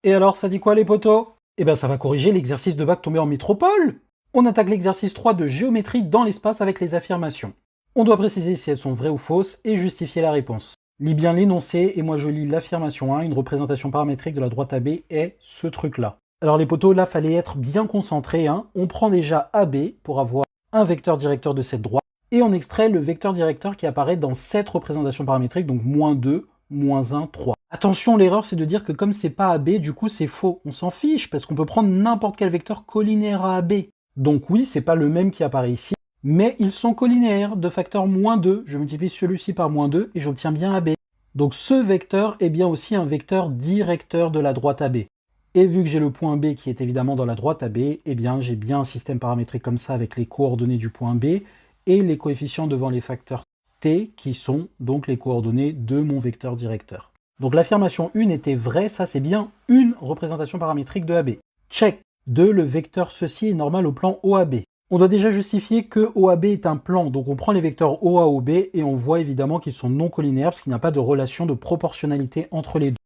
Et alors, ça dit quoi les potos? Eh ben ça va corriger l'exercice de bac tombé en métropole. On attaque l'exercice 3 de géométrie dans l'espace avec les affirmations. On doit préciser si elles sont vraies ou fausses et justifier la réponse. Lis bien l'énoncé et moi je lis l'affirmation 1, une représentation paramétrique de la droite AB est ce truc-là. Alors les potos, là, fallait être bien concentré. On prend déjà AB pour avoir un vecteur directeur de cette droite et on extrait le vecteur directeur qui apparaît dans cette représentation paramétrique, donc -2, -1, 3. Attention, l'erreur c'est de dire que comme c'est pas AB, du coup c'est faux. On s'en fiche parce qu'on peut prendre n'importe quel vecteur collinéaire à AB. Donc oui, c'est pas le même qui apparaît ici, mais ils sont collinéaires de facteur -2. Je multiplie celui-ci par -2 et j'obtiens bien AB. Donc ce vecteur est bien aussi un vecteur directeur de la droite AB. Et vu que j'ai le point B qui est évidemment dans la droite AB, eh bien j'ai bien un système paramétrique comme ça avec les coordonnées du point B et les coefficients devant les facteurs T qui sont donc les coordonnées de mon vecteur directeur. Donc l'affirmation 1 était vraie, ça c'est bien une représentation paramétrique de AB. Check. 2. Le vecteur ceci est normal au plan OAB. On doit déjà justifier que OAB est un plan, donc on prend les vecteurs OA, OB et on voit évidemment qu'ils sont non collinéaires parce qu'il n'y a pas de relation de proportionnalité entre les deux.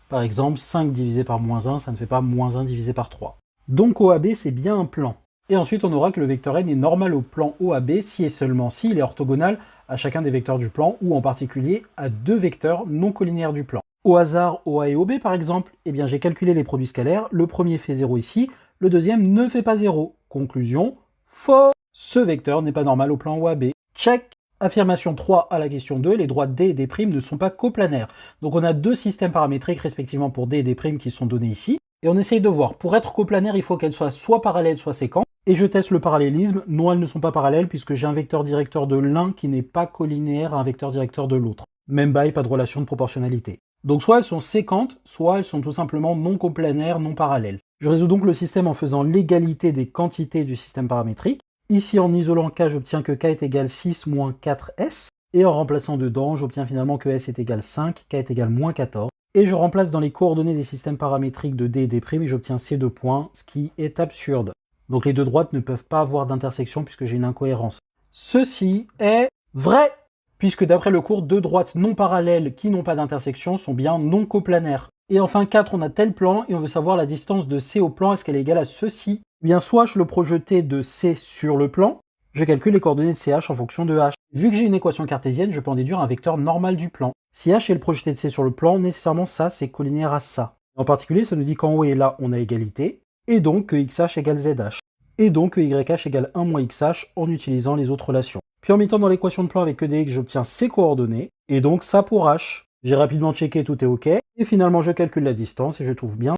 Par exemple, 5 divisé par -1, ça ne fait pas -1 divisé par 3. Donc OAB c'est bien un plan. Et ensuite on aura que le vecteur n est normal au plan OAB si et seulement si il est orthogonal à chacun des vecteurs du plan, ou en particulier à deux vecteurs non collinéaires du plan. Au hasard, OA et OB par exemple, eh bien j'ai calculé les produits scalaires, le premier fait 0 ici, le deuxième ne fait pas 0. Conclusion, faux. Ce vecteur n'est pas normal au plan OAB. Check. Affirmation 3 à la question 2, les droites D et D' ne sont pas coplanaires. Donc on a deux systèmes paramétriques respectivement pour D et D' qui sont donnés ici, et on essaye de voir. Pour être coplanaire, il faut qu'elles soient soit parallèles, soit séquentes. Et je teste le parallélisme. Non, elles ne sont pas parallèles puisque j'ai un vecteur directeur de l'un qui n'est pas collinéaire à un vecteur directeur de l'autre. Même bail, pas de relation de proportionnalité. Donc soit elles sont séquentes, soit elles sont tout simplement non coplanaires, non parallèles. Je résous donc le système en faisant l'égalité des quantités du système paramétrique. Ici, en isolant K, j'obtiens que K est égal 6 moins 4S. Et en remplaçant dedans, j'obtiens finalement que S est égal 5, K est égal moins 14. Et je remplace dans les coordonnées des systèmes paramétriques de D et D' et j'obtiens ces deux points, ce qui est absurde. Donc les deux droites ne peuvent pas avoir d'intersection puisque j'ai une incohérence. Ceci est vrai, puisque d'après le cours, deux droites non parallèles qui n'ont pas d'intersection sont bien non coplanaires. Et enfin 4, on a tel plan et on veut savoir la distance de C au plan, est-ce qu'elle est égale à ceci? Eh bien soit je le projetais de C sur le plan, je calcule les coordonnées de CH en fonction de H. Vu que j'ai une équation cartésienne, je peux en déduire un vecteur normal du plan. Si H est le projeté de C sur le plan, nécessairement ça c'est collinéaire à ça. En particulier, ça nous dit qu'en haut et là on a égalité, et donc que XH égale ZH. Et donc que YH égale 1 moins XH en utilisant les autres relations. Puis en mettant dans l'équation de plan avec EDX, j'obtiens ces coordonnées, et donc ça pour H. J'ai rapidement checké, tout est OK, et finalement je calcule la distance et je trouve bien